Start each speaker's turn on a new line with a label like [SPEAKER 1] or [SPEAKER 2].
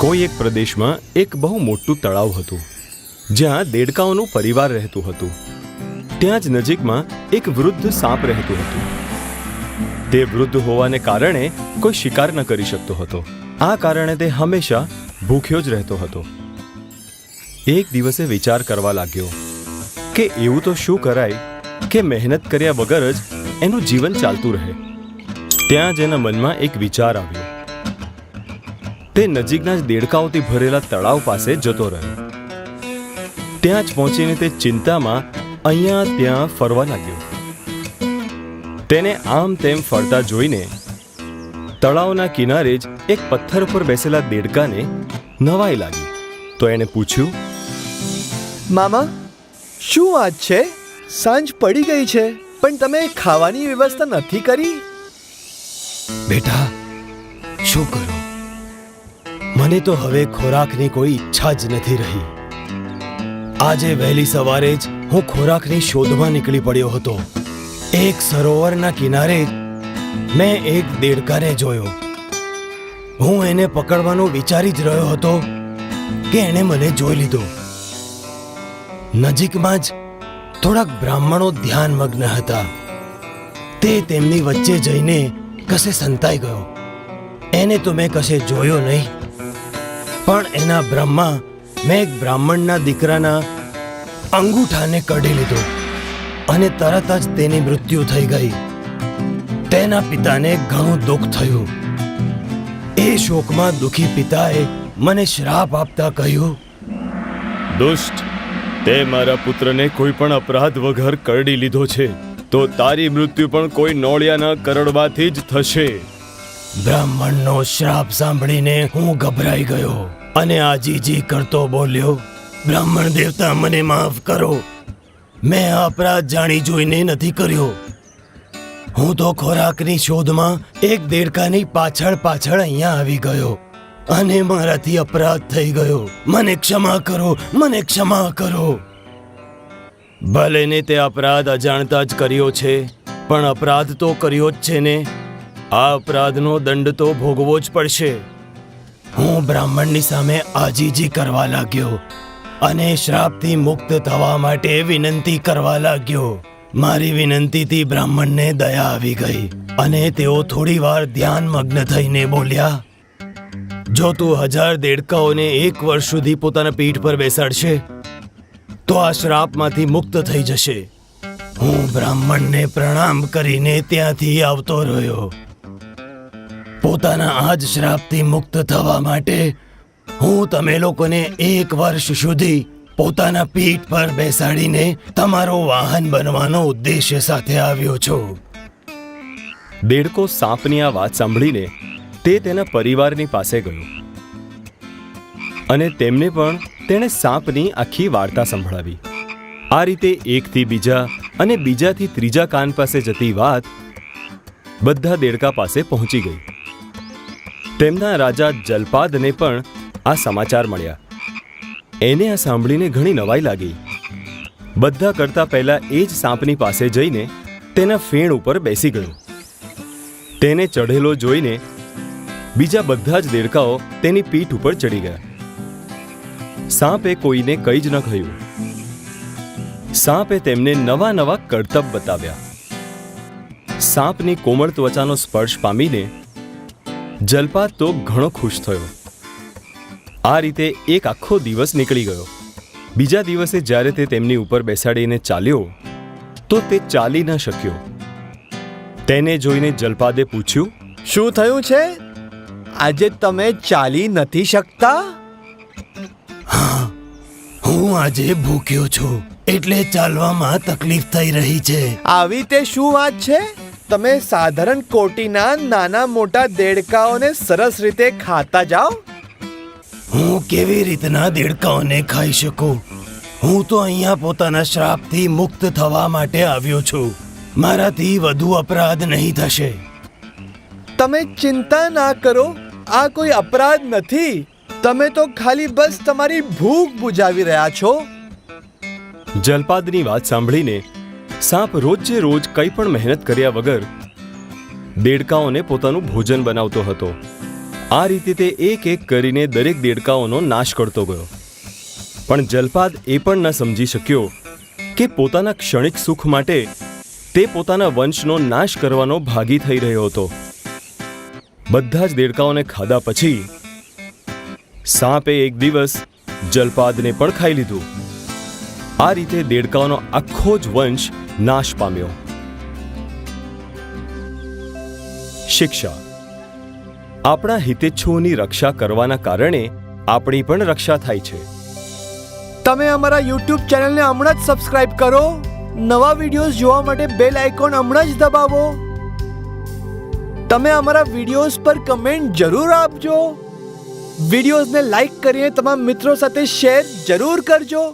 [SPEAKER 1] કોઈ એક પ્રદેશમાં એક બહુ મોટું તળાવ હતું, જ્યાં દેડકાઓનું પરિવાર રહેતું હતું. ત્યાં જ નજીકમાં એક વૃદ્ધ સાપ રહેતું હતું. તે વૃદ્ધ હોવાને કારણે કોઈ શિકાર ન કરી શકતો હતો. આ કારણે તે હંમેશા ભૂખ્યો જ રહેતો હતો. એક દિવસે વિચાર કરવા લાગ્યો કે એવું તો શું કરાય કે મહેનત કર્યા વગર જ એનું જીવન ચાલતું રહે. ત્યાં જ એના મનમાં એક વિચાર આવ્યો. તે નજીકના જ દેડકાઓથી ભરેલા તળાવ પાસે જતો રહ્યો. ત્યાં જ પહોંચીને તે ચિંતામાં અહીંયા ત્યાં ફરવા લાગ્યો. તેને આમ તેમ ફરતા જોઈને તળાવના કિનારે જ એક પથ્થર પર બેસેલા દેડકાને નવાઈ લાગી. તો એણે પૂછ્યું,
[SPEAKER 2] મામા, શું વાત છે? સાંજ પડી ગઈ છે, પણ તમે ખાવાની વ્યવસ્થા નથી કરી?
[SPEAKER 3] બેટા, શું કરું? મને તો હવે ખોરાકની કોઈ ઈચ્છા જ નથી રહી. આજે વહેલી સવારે જ હું ખોરાકની શોધમાં નીકળી પડ્યો હતો. એક સરોવરના કિનારે મેં એક દેડકાને જોયો. હું એને પકડવાનું વિચારી જ રહ્યો હતો કે એણે મને જોઈ લીધો. નજીકમાં જ થોડાક બ્રાહ્મણો ધ્યાનમગ્ન હતા. તે તેમની વચ્ચે જઈને કશે સંતાઈ ગયો. એને તો મેં કશે જોયો નહીં, પણ એના ભ્રમમાં મેં એક બ્રાહ્મણના દીકરાના અંગૂઠાને કઢી લીધો અને તરત જ તેની મૃત્યુ થઈ ગઈ. તેના પિતાને ઘણું દુઃખ થયું. એ શોકમાં દુઃખી પિતાએ મને શ્રાપ આપતા કહ્યું,
[SPEAKER 1] દુષ્ટ, તે મારા પુત્રને કોઈ પણ અપરાધ વગર કરડી લીધો છે, તો તારી મૃત્યુ પણ કોઈ નોળિયાના કરડવાથી જ થશે.
[SPEAKER 3] બ્રાહ્મણનો શ્રાપ સાંભળીને હું ગભરાઈ ગયો અને આજીજી કરતો બોલ્યો, બ્રાહ્મણ દેવતા, મને માફ કરો. મેં આ અપરાધ જાણી જોઈને નથી કર્યો. હું તો ખોરાકની શોધમાં એક દેડકાની પાછળ અહીંયા આવી ગયો અને મારાથી અપરાધ થઈ ગયો. મને ક્ષમા કરો, મને ક્ષમા કરો. ભલે ને તે અપરાધ અજાણતા જ કર્યો છે, પણ અપરાધ તો કર્યો જ છે ને. આ અપરાધનો દંડ તો ભોગવો જ પડશે. હું બ્રાહ્મણની સામે આજીજી કરવા લાગ્યો અને શ્રાપથી મુક્ત થવા માટે વિનંતી કરવા લાગ્યો. મારી વિનંતીથી બ્રાહ્મણને દયા આવી ગઈ અને તેઓ થોડી વાર ધ્યાનમગ્ન થઈને બોલ્યા, જો તું 1000 દેડકાઓને 1 વર્ષ સુધી પોતાના પીઠ પર બેસાડશે તો આ શ્રાપમાંથી મુક્ત થઈ જશે. હું બ્રાહ્મણને પ્રણામ કરીને ત્યાંથી આવતો રહ્યો. પોતાના આ જ શ્રાપથી મુક્ત થવા માટે હું તમે લોકોને 1 વર્ષ સુધી પોતાના પીઠ પર બેસાડીને તમારો વાહન બનવાનો ઉદ્દેશ્ય સાથે આવ્યો છું.
[SPEAKER 1] દેડકો સાપની આ વાત સાંભળીને તે તેના પરિવારની પાસે ગયો અને તેમને પણ તેણે સાપની આખી વાર્તા સંભળાવી. આ રીતે એકથી બીજા અને બીજાથી ત્રીજા કાન પાસે જતી વાત બધા દેડકા પાસે પહોંચી ગઈ. તેમના રાજા જલપાદને પણ આ સમાચાર મળ્યા. એને આ સાંભળીને ઘણી નવાઈ લાગી. બધા કરતા પહેલા એ જ સાપની પાસે જઈને તેના ફેણ ઉપર બેસી ગયો. તેને ચઢેલો જોઈને બીજા બધા જ દેડકાઓ તેની પીઠ ઉપર ચડી ગયા. સાપે કોઈને કંઈ જ ન કહ્યું. સાપે તેમને નવા નવા કરતબ બતાવ્યા. સાપની કોમળ ત્વચાનો સ્પર્શ પામીને જલપાદ તો ઘણો ખુશ થયો. આ રીતે એક આખો દિવસ નીકળી ગયો. બીજા દિવસે જ્યારે તે તેમની ઉપર બેસાડીને ચાલ્યો તો તે ચાલી ન શક્યો. તેને જોઈને જલપાદે પૂછ્યું,
[SPEAKER 2] શું થયું છે? આજે તમે ચાલી નથી શકતા?
[SPEAKER 3] હા, હું આજે ભૂખ્યો છું, એટલે ચાલવામાં તકલીફ થઈ રહી છે.
[SPEAKER 2] આવી તે શું વાત છે? તમે સાધારણ કોટીના નાના મોટા દેડકાઓને સરસ રીતે ખાતા જાઓ.
[SPEAKER 3] હું કેવી રીતના દેડકાઓને ખાઈ શકું? હું તો અહીંયા પોતાના શ્રાપથી મુક્ત થવા માટે આવ્યો છું. મારાથી વધુ અપરાધ નહીં થશે.
[SPEAKER 2] તમે ચિંતા ના કરો, આ કોઈ અપરાધ નથી. તમે તો ખાલી બસ તમારી ભૂખ બુજાવી રહ્યા છો.
[SPEAKER 1] જલપાદની વાત સાંભળીને સાપ રોજે રોજ કંઈ પણ મહેનત કર્યા વગર દેડકાઓને પોતાનું ભોજન બનાવતો હતો આ રીતે તે એક એક કરીને દરેક દેડકાઓનો નાશ કરતો ગયો. પણ જલપાદ એ પણ ન સમજી શક્યો કે પોતાના ક્ષણિક સુખ માટે તે પોતાના વંશનો નાશ કરવાનો ભાગી થઈ રહ્યો હતો. બધા જ દેડકાઓને ખાધા પછી સાપે એક દિવસ જલપાદને પણ ખાઈ લીધું. આ રીતે દેડકાઓનો આખો જ વંશ નાશ પામ્યો. શિક્ષા: આપણા હિતેચ્છુઓની રક્ષા કરવાના કારણે આપણી પણ રક્ષા થાય છે.
[SPEAKER 2] તમે અમારા YouTube ચેનલને હમણાં જ સબસ્ક્રાઇબ કરો. નવા વિડીયોઝ જોવા માટે બેલ આઇકોન હમણાં જ દબાવો. તમે અમારા વિડીયોઝ પર કમેન્ટ જરૂર આપજો. વિડીયોઝને લાઈક કરીને તમારા મિત્રો સાથે શેર જરૂર કરજો.